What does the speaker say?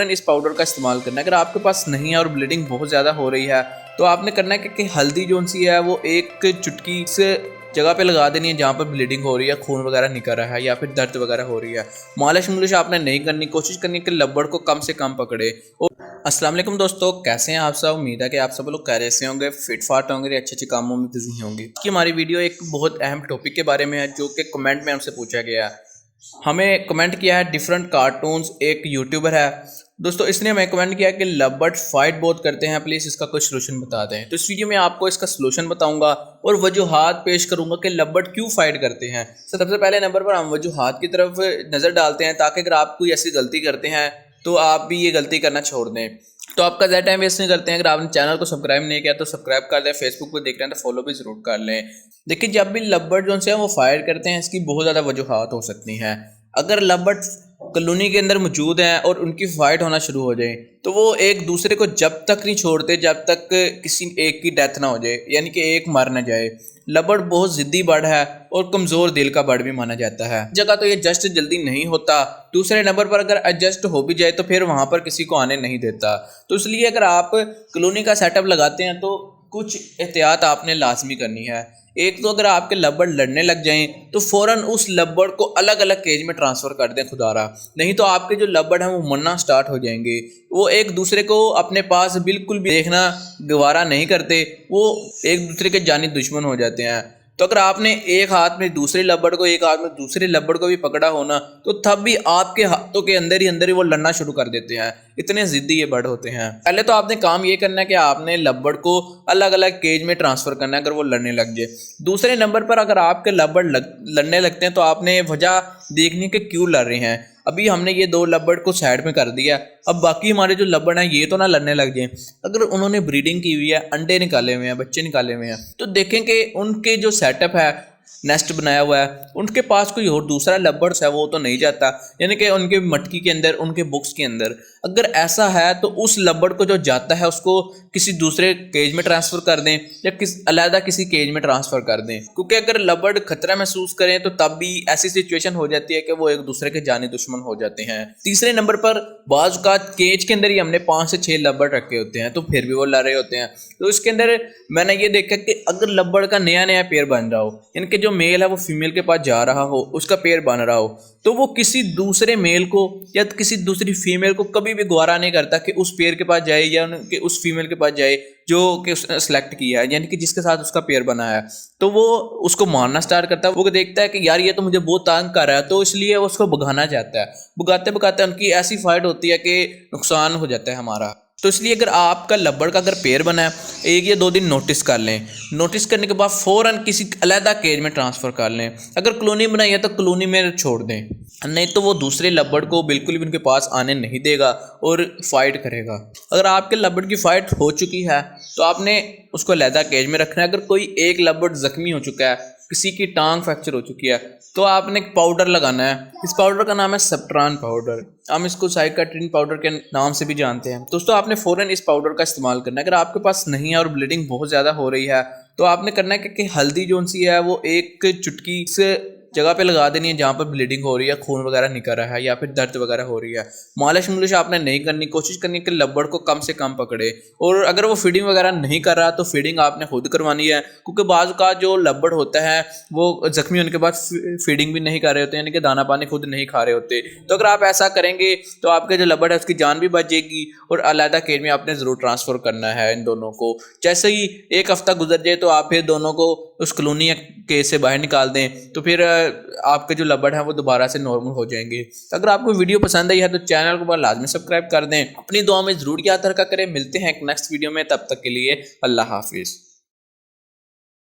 फ़ौरन इस पाउडर का इस्तेमाल करना है। अगर आपके पास नहीं है और ब्लीडिंग बहुत ज़्यादा हो रही है तो आपने करना है कि हल्दी जो सी है वो एक चुटकी से जगह पे लगा देनी है जहाँ पर ब्लीडिंग हो रही है, खून वगैरह निकल रहा है या फिर दर्द वगैरह हो रही है। मालिश आपने नहीं करनी, कोशिश करनी है कि लब्बड़ को कम से कम पकड़े। और अस्सलाम वालेकुम दोस्तों, कैसे हैं आप सब? उम्मीद है कि आप सब लोग खैरियत से होंगे, फिट फाट होंगे, अच्छे अच्छे कामों में बिजी होंगे। कि हमारी वीडियो एक बहुत अहम टॉपिक के बारे में है जो कि कमेंट में हमसे पूछा गया है। हमें कमेंट किया है डिफरेंट कार्टून्स, एक यूट्यूबर है दोस्तों, इसने हमें कमेंट किया कि लब्बड़ फाइट बहुत करते हैं, प्लीज़ इसका कोई सलूशन बता दें। तो इस वीडियो में आपको इसका सलूशन बताऊंगा और वजूहात पेश करूंगा कि लब्बड़ क्यों फाइट करते हैं। सबसे पहले नंबर पर हम वजूहात की तरफ नज़र डालते हैं ताकि अगर आप कोई ऐसी गलती करते हैं तो आप भी ये गलती करना छोड़ दें। तो आपका ज़्यादा टाइम वेस्ट नहीं करते हैं। अगर आपने चैनल को सब्सक्राइब नहीं किया तो सब्सक्राइब कर दें, फेसबुक पर देख रहे हैं तो फॉलो भी ज़रूर कर लें। देखिए, जब भी लब्बड़ जो है वो फायर करते हैं इसकी बहुत ज़्यादा वजूहात हो सकती हैं। अगर लब्बड़ कॉलोनी के अंदर मौजूद हैं और उनकी फाइट होना शुरू हो जाए तो वो एक दूसरे को जब तक नहीं छोड़ते जब तक किसी एक की डेथ ना हो जाए, यानी कि एक मर ना जाए। लब्बड़ बहुत ज़िद्दी बर्ड है और कमज़ोर दिल का बर्ड भी माना जाता है। जगह तो ये एडजस्ट जल्दी नहीं होता। दूसरे नंबर पर अगर एडजस्ट हो भी जाए तो फिर वहाँ पर किसी को आने नहीं देता। तो इसलिए अगर आप कॉलोनी का सेटअप लगाते हैं तो कुछ एहतियात आपने लाजमी करनी है। एक तो अगर आपके लब्बड़ लड़ने लग जाएं तो फ़ौरन उस लब्बड़ को अलग अलग केज में ट्रांसफ़र कर दें खुदारा, नहीं तो आपके जो लब्बड़ हैं वो मरना स्टार्ट हो जाएंगे। वो एक दूसरे को अपने पास बिल्कुल भी देखना गवारा नहीं करते, वो एक दूसरे के जानी दुश्मन हो जाते हैं। तो अगर आपने एक हाथ में दूसरे लब्बड़ को, एक हाथ में दूसरे लब्बड़ को भी पकड़ा होना तो तब भी आपके हाथों के अंदर ही वो लड़ना शुरू कर देते हैं। इतने ज़िद्दी ये बर्ड होते हैं। पहले तो आपने काम ये करना है कि आपने लब्बड़ को अलग अलग केज में ट्रांसफ़र करना है अगर वो लड़ने लग जाए। दूसरे नंबर पर अगर आपके लब्बड़ लड़ने लगते हैं तो आपने वजह देखनी है कि क्यों लड़ रहे हैं। अभी हमने ये दो लब्बड़ को साइड में कर दिया, अब बाकी हमारे जो लब्बड़ हैं ये तो ना लड़ने लग जाए। अगर उन्होंने ब्रीडिंग की हुई है, अंडे निकाले हुए हैं, बच्चे निकाले हुए हैं, तो देखें कि उनके जो सेटअप है, नेस्ट बनाया हुआ है, उनके पास कोई और दूसरा लब्बड़ है वो तो नहीं जाता, यानी कि उनके मटकी के अंदर, उनके बुक्स के अंदर। अगर ऐसा है तो उस लब्बड़ को जो जाता है उसको किसी दूसरे केज में ट्रांसफ़र कर दें या अलहदा किसी केज में ट्रांसफ़र कर दें, क्योंकि अगर लब्बड़ खतरा महसूस करें तो तब भी ऐसी सिचुएशन हो जाती है कि वो एक दूसरे के जानी दुश्मन हो जाते हैं। तीसरे नंबर पर बाज़ का केज के अंदर ही हमने 5 से 6 लब्बड़ रखे होते हैं तो फिर भी वो लड़ रहे होते हैं। तो इसके अंदर मैंने ये देखा कि अगर लब्बड़ का नया नया पेयर बन रहा हो, इनके जो मेल है वो फीमेल के पास जा रहा हो, उसका पेयर बन रहा हो, तो वो किसी दूसरे मेल को या किसी दूसरी फीमेल को कभी भी गवारा नहीं करता कि उस पेयर के पास जाए या उनके उस फीमेल के पास जाए जो कि उसने सेलेक्ट किया है, यानी कि जिसके साथ उसका पेयर बना है। तो वो उसको मारना स्टार्ट करता है। वो देखता है कि यार ये तो मुझे बहुत तंग कर रहा है, तो इसलिए उसको भगाना चाहता है। भगाते भगाते उनकी ऐसी फाइट होती है कि नुकसान हो जाता है हमारा। तो इसलिए अगर आपका लब्बड़ का अगर पेयर बना है, 1 या 2 दिन नोटिस कर लें। नोटिस करने के बाद फ़ौरन किसी अलहदा केज में ट्रांसफ़र कर लें। अगर कॉलोनी बनाई है तो कॉलोनी में छोड़ दें, नहीं तो वो दूसरे लब्बड़ को बिल्कुल भी उनके पास आने नहीं देगा और फाइट करेगा। अगर आपके लब्बड़ की फ़ाइट हो चुकी है तो आपने उसको अलहदा केज में रखना है। अगर कोई एक लब्बड़ ज़ख्मी हो चुका है, किसी की टांग फ्रैक्चर हो चुकी है, तो आपने एक पाउडर लगाना है। इस पाउडर का नाम है सेप्ट्रान पाउडर, हम इसको साइकाट्रिन पाउडर के नाम से भी जानते हैं। दोस्तों, आपने फ़ौरन इस पाउडर का इस्तेमाल करना है। अगर आपके पास नहीं है और ब्लीडिंग बहुत ज़्यादा हो रही है तो आपने करना है कि हल्दी जो सी है वो एक चुटकी से जगह पे लगा देनी है जहाँ पर ब्लीडिंग हो रही है, खून वगैरह निकल रहा है या फिर दर्द वगैरह हो रही है। मालिश आपने नहीं करनी, कोशिश करनी है कि लब्बड़ को कम से कम पकड़े। और अगर वो फीडिंग वगैरह नहीं कर रहा तो फीडिंग आपने खुद करवानी है, क्योंकि बाज़ का जो लब्बड़ होता है वो ज़ख्मी होने के बाद फीडिंग भी नहीं कर रहे होते, यानी कि दाना पानी खुद नहीं खा रहे होते। तो अगर आप ऐसा करेंगे तो आपके जो लब्बड़ है उसकी जान भी बच जाएगी और अलहदा केज में आपने ज़रूर ट्रांसफ़र करना है इन दोनों को। जैसे ही 1 हफ़्ता गुजर जाए तो आप फिर दोनों को उस कॉलोनी केज से बाहर निकाल दें, तो फिर आपके जो लब्बड़ हैं वो दोबारा से नॉर्मल हो जाएंगे। तो अगर आपको वीडियो पसंद आई है तो चैनल को लाजमी सब्सक्राइब कर दें। अपनी दुआ में ज़रूर याद रखा करें। मिलते हैं एक नेक्स्ट वीडियो में, तब तक के लिए अल्लाह हाफिज़।